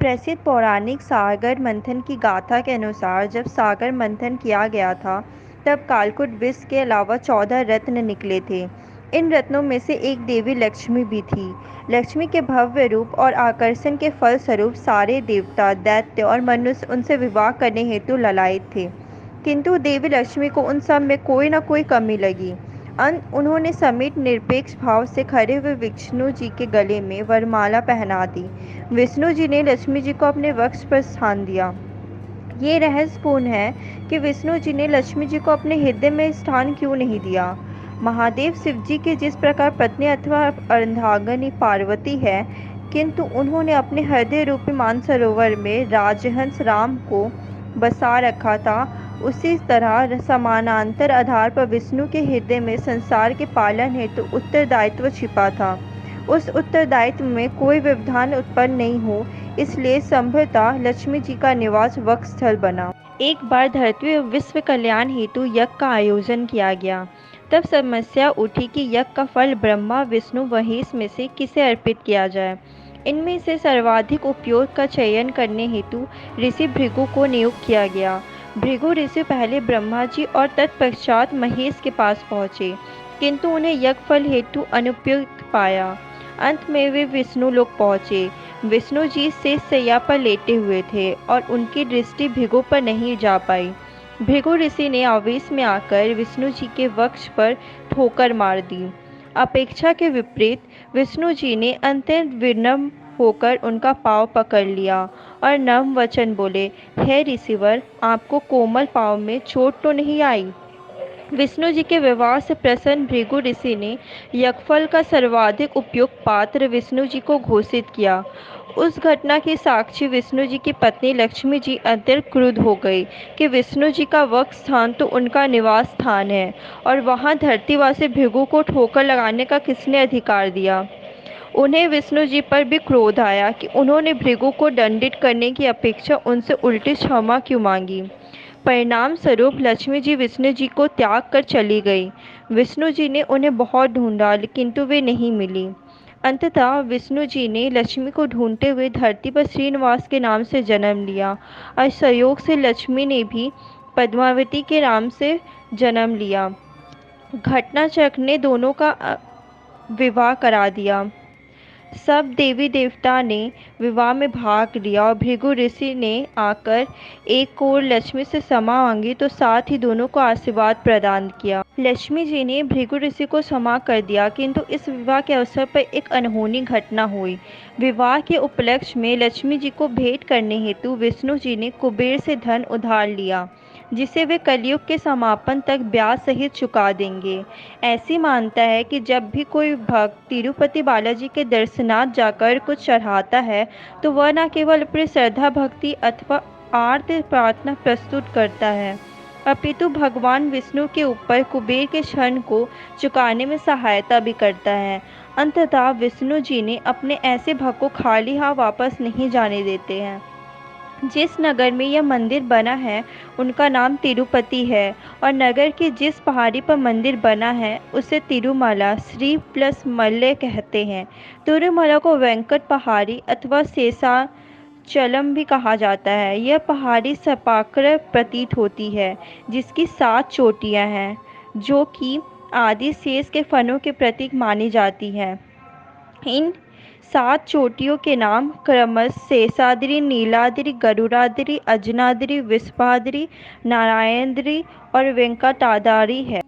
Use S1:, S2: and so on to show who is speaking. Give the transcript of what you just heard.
S1: प्रसिद्ध पौराणिक सागर मंथन की गाथा के अनुसार जब सागर मंथन किया गया था तब कालकूट विष के अलावा 14 रत्न निकले थे। इन रत्नों में से एक देवी लक्ष्मी भी थी। लक्ष्मी के भव्य रूप और आकर्षण के फलस्वरूप सारे देवता, दैत्य और मनुष्य उनसे विवाह करने हेतु ललायत थे, किंतु देवी लक्ष्मी को उन सब में कोई न कोई कमी लगी। उन्होंने समीप निरपेक्ष भाव से खड़े हुए विष्णु जी के गले में वरमाला पहना दी। विष्णु जी ने लक्ष्मी जी को अपने वक्ष पर स्थान दिया। ये रहस्यपूर्ण है कि विष्णु जी ने लक्ष्मी जी को अपने हृदय में स्थान क्यों नहीं दिया। महादेव शिव जी की जिस प्रकार पत्नी अथवा अर्धांगिनी पार्वती है, किंतु उन्होंने अपने हृदय रूपी मानसरोवर में राजहंस राम को बसा रखा था, उसी तरह समानांतर आधार पर विष्णु के हृदय में संसार के पालन हेतु उत्तरदायित्व छिपा था। उस उत्तरदायित्व में कोई व्यवधान उत्पन्न नहीं हो, इसलिए संभवतः लक्ष्मी जी का निवास वक्ष स्थल बना। एक बार धरती विश्व कल्याण हेतु यज्ञ का आयोजन किया गया। तब समस्या उठी कि यज्ञ का फल ब्रह्मा, विष्णु, महेश में से किसे अर्पित किया जाए। इनमें से सर्वाधिक उपयोग का चयन करने हेतु ऋषि भृगु को नियुक्त किया गया। भृगु ऋषि पहले ब्रह्मा जी और तत्पश्चात महेश के पास पहुँचे, किंतु उन्हें यज्ञ फल हेतु अनुपयुक्त पाया। अंत में वे विष्णु लोक पहुँचे। विष्णु जी शेष शैया पर लेटे हुए थे और उनकी दृष्टि भृगु पर नहीं जा पाई। भृगु ऋषि ने आवेश में आकर विष्णु जी के वक्ष पर ठोकर मार दी। अपेक्षा के विपरीत विष्णु जी ने अत्यंत विनम्र होकर उनका पाँव पकड़ लिया और नम्र वचन बोले, हे ऋषिवर, आपको कोमल पाँव में चोट तो नहीं आई। विष्णु जी के व्यवहार से प्रसन्न भृगु ऋषि ने यज्ञफल का सर्वाधिक उपयुक्त पात्र विष्णु जी को घोषित किया। उस घटना की साक्षी विष्णु जी की पत्नी लक्ष्मी जी अत्यंत क्रुद्ध हो गई कि विष्णु जी का वक्ष स्थान तो उनका निवास स्थान है और वहां धरतीवासी भृगु को ठोकर लगाने का किसने अधिकार दिया। उन्हें विष्णु जी पर भी क्रोध आया कि उन्होंने भृगु को दंडित करने की अपेक्षा उनसे उल्टी क्षमा क्यों मांगी। परिणाम स्वरूप लक्ष्मी जी विष्णु जी को त्याग कर चली गई। विष्णु जी ने उन्हें बहुत ढूंढा, किंतु वे नहीं मिली। अंततः विष्णु जी ने लक्ष्मी को ढूंढते हुए धरती पर श्रीनिवास के नाम से जन्म लिया और संयोग से लक्ष्मी ने भी पद्मावती के नाम से जन्म लिया। घटना चक्र ने दोनों का विवाह करा दिया। सब देवी देवता ने विवाह में भाग लिया और भृगु ऋषि ने आकर एक ओर लक्ष्मी से क्षमा मांगी तो साथ ही दोनों को आशीर्वाद प्रदान किया। लक्ष्मी जी ने भृगु ऋषि को क्षमा कर दिया, किंतु इस विवाह के अवसर पर एक अनहोनी घटना हुई। विवाह के उपलक्ष्य में लक्ष्मी जी को भेंट करने हेतु विष्णु जी ने कुबेर से धन उधार लिया, जिसे वे कलयुग के समापन तक ब्याज सहित चुका देंगे। ऐसी मान्यता है कि जब भी कोई भक्त तिरुपति बालाजी के दर्शनार्थ जाकर कुछ चढ़ाता है तो वह न केवल अपनी श्रद्धा, भक्ति अथवा आर्त प्रार्थना प्रस्तुत करता है, अपितु भगवान विष्णु के ऊपर कुबेर के ऋण को चुकाने में सहायता भी करता है। अंततः विष्णु जी ने अपने ऐसे भक्त को खाली हाथ वापस नहीं जाने देते हैं। जिस नगर में यह मंदिर बना है उनका नाम तिरुपति है और नगर की जिस पहाड़ी पर मंदिर बना है उसे तिरुमला श्री प्लस मल्ले कहते हैं। तिरुमला को वेंकट पहाड़ी अथवा शेषाचलम भी कहा जाता है। यह पहाड़ी सपाकर प्रतीत होती है, जिसकी 7 चोटियां हैं, जो कि आदि शेष के फनों के प्रतीक मानी जाती हैं। इन 7 चोटियों के नाम क्रमशः शेषाद्रि, नीलाद्रि, गरुड़ाद्रि, अंजनाद्रि, वृषभाद्रि, नारायणाद्रि और वेंकटाद्रि है।